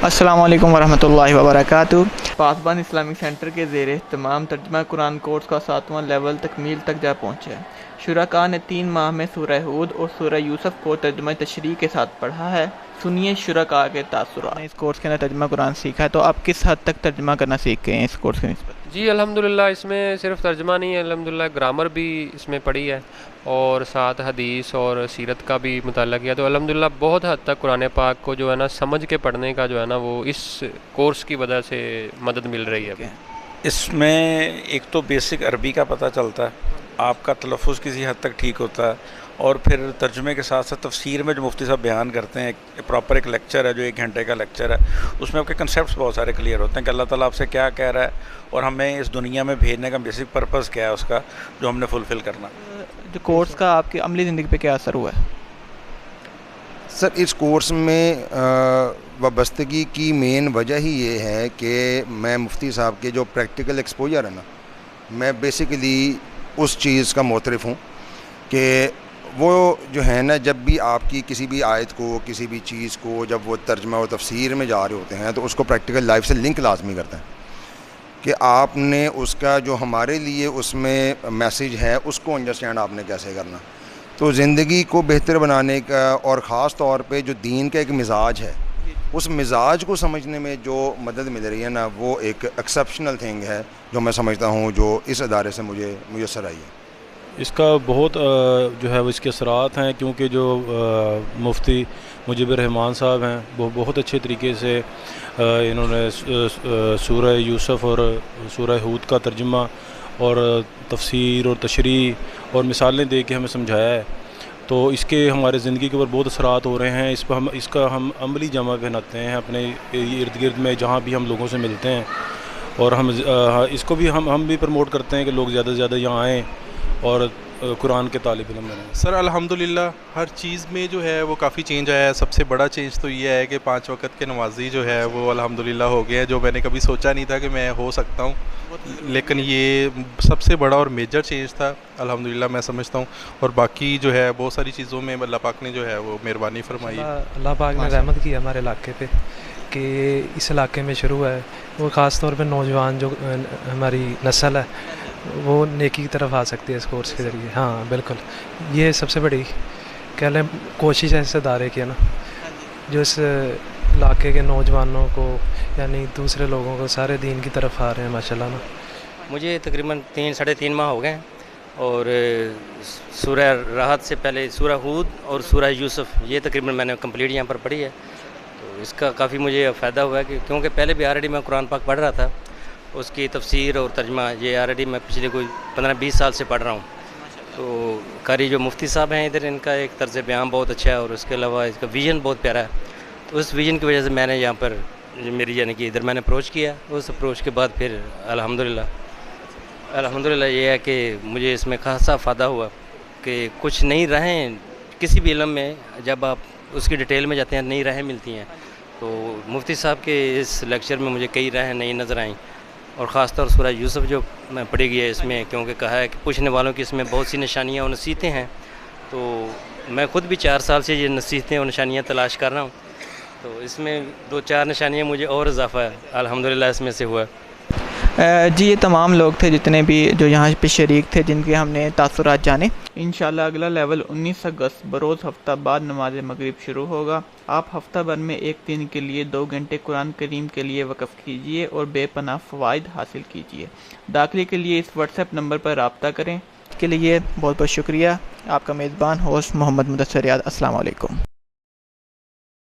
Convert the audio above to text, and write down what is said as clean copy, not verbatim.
अस्सलामु अलैकुम वरहमतुल्लाहि वबरकातुहू। पासबान इस्लामिक सेंटर के ज़ेर तमाम तर्जमा कुरान कोर्स का 7वां लेवल तकमील तक जा पहुँचा है। शुरका ने 3 माह में सूरह हूद और सूरह यूसुफ को तर्जमा तशरीह के साथ पढ़ा है। सुनिए शुरका के तासुरात। इस कोर्स के अंदर तर्जमा कुरान सीखा है, तो आप किस हद तक तर्जमा करना सीख गए हैं इस कोर्स के निस्बत? जी अल्हम्दुलिल्लाह, इसमें सिर्फ तर्जमा नहीं है, अल्हम्दुलिल्लाह ग्रामर भी इसमें पढ़ी है और साथ हदीस और सीरत का भी मुताला किया। तो अल्हम्दुलिल्लाह बहुत हद तक कुरान पाक को जो है ना समझ के पढ़ने का जो है ना वो इस कोर्स की वजह से मदद मिल रही है। इसमें एक तो बेसिक अरबी का पता चलता है, आपका तलफ़ुज़ किसी हद तक ठीक होता है, और फिर तर्जुमे के साथ साथ तफसीर में जो मुफ्ती साहब बयान करते हैं, प्रॉपर एक लेक्चर है जो 1 घंटे का लेक्चर है, उसमें आपके कंसेप्ट्स बहुत सारे क्लियर होते हैं कि अल्लाह ताला आपसे क्या कह रहा है और हमें इस दुनिया में भेजने का बेसिक पर्पज़ क्या है उसका, जो हमने फुलफ़िल करना। जो कोर्स का आपकी अमली ज़िंदगी पे क्या असर हुआ है? सर, इस कोर्स में वाबस्तगी की मेन वजह ही ये है कि मैं मुफ्ती साहब के जो प्रैक्टिकल एक्सपोजर है ना, मैं बेसिकली उस चीज़ का मोतरफ़ हूँ कि वो जो है ना, जब भी आपकी किसी भी आयत को, किसी भी चीज़ को जब वो तर्जमा और तफसीर में जा रहे होते हैं तो उसको प्रैक्टिकल लाइफ से लिंक लाजमी करते हैं कि आपने उसका जो हमारे लिए उसमें मैसेज है उसको अंडरस्टैंड आपने कैसे करना। तो ज़िंदगी को बेहतर बनाने का और ख़ास तौर पे जो दीन का एक मिजाज है, उस मिजाज को समझने में जो मदद मिल रही है ना, वो एक एक्सेप्शनल थिंग है जो मैं समझता हूँ जो इस अदारे से मुझे मुयस्सर आई है। इसका बहुत जो है वो इसके असरात हैं, क्योंकि जो मुफ्ती मुजीबर रहमान साहब हैं वो बहुत अच्छे तरीके से इन्होंने सूरह यूसुफ और सूरह हूद का तर्जुमा और तफसीर और तशरीह और मिसालें दे के हमें समझाया है। तो इसके हमारे ज़िंदगी के ऊपर बहुत असरात हो रहे हैं। इस पर इसका हम अमली जमा पहनाते हैं अपने इर्द गिर्द में जहाँ भी हम लोगों से मिलते हैं, और हम इसको भी हम भी प्रमोट करते हैं कि लोग ज़्यादा से ज़्यादा यहाँ आएँ और कुरान के तालिब इल्म बने। सर अल्हम्दुलिल्लाह हर चीज़ में जो है वो काफ़ी चेंज आया है। सबसे बड़ा चेंज तो ये है कि 5 वक्त के नमाजी जो है वो अल्हम्दुलिल्लाह हो गए हैं, जो मैंने कभी सोचा नहीं था कि मैं हो सकता हूँ, लेकिन ये सबसे बड़ा और मेजर चेंज था अल्हम्दुलिल्लाह मैं समझता हूँ। और बाकी जो है बहुत सारी चीज़ों में अल्लाह पाक ने जो है वो मेहरबानी फरमाई। अल्लाह पाक ने रहमत की हमारे इलाके पे कि इस इलाके में शुरू है वो ख़ास तौर पे नौजवान जो हमारी नस्ल है वो नेकी की तरफ आ सकती है इस कोर्स के ज़रिए। हाँ बिल्कुल, ये सबसे बड़ी कह लें कोशिश है इस अदारे की, है ना, जो इस इलाके के नौजवानों को यानी दूसरे लोगों को सारे दीन की तरफ आ रहे हैं माशाल्लाह ना। मुझे तकरीबन 3-3.5 माह हो गए हैं, और सूरह राहत से पहले सूरह हूद और सूरह यूसुफ ये तकरीबन मैंने कंप्लीट यहाँ पर पढ़ी है। तो इसका काफ़ी मुझे फ़ायदा हुआ है कि क्योंकि पहले भी ऑलरेडी मैं कुरान पाक पढ़ रहा था, उसकी तफसीर और तर्जमा ये ऑलरेडी मैं पिछले कोई 15-20 साल से पढ़ रहा हूँ। तो कारी जो मुफ्ती साहब हैं इधर, इनका एक तर्ज बयान बहुत अच्छा है और उसके अलावा इसका विज़न बहुत प्यारा है। तो उस विज़न की वजह से मैंने यहाँ पर मेरी यानी कि इधर मैंने अप्रोच किया। उस अप्रोच के बाद फिर अल्हम्दुलिल्लाह ये है कि मुझे इसमें खासा फ़ायदा हुआ कि कुछ नई राहें किसी भी इल्म में जब आप उसकी डिटेल में जाते हैं नई राहें मिलती हैं। तो मुफ्ती साहब के इस लेक्चर में मुझे कई राहें नई नज़र आईं, और ख़ास तौर सूरह यूसुफ जो मैं पढ़ी गई है इसमें, क्योंकि कहा है कि पूछने वालों की इसमें बहुत सी निशानियाँ और नसीहतें हैं। तो मैं ख़ुद भी 4 साल से ये नसीहतें और निशानियाँ तलाश कर रहा हूँ। तो इसमें 2-4 निशानियाँ मुझे और इजाफ़ा अल्हम्दुलिल्लाह इसमें से हुआ। जी ये तमाम लोग थे जितने भी जो यहाँ पे शरीक थे, जिनके हमने तासुरात जाने। इंशाल्लाह अगला लेवल 19 अगस्त बरोज़ हफ्ता बाद नमाज मगरिब शुरू होगा। आप हफ्ता भर में एक दिन के लिए 2 घंटे कुरान करीम के लिए वक़्फ़ कीजिए और बेपनाह फ़वाइद हासिल कीजिए। दाखिले के लिए इस व्हाट्सएप नंबर पर रब्ता करें। इसके लिए बहुत बहुत शुक्रिया। आपका मेज़बान होस्ट मोहम्मद मुदस्सिर रियाद। अस्सलाम वालेकुम।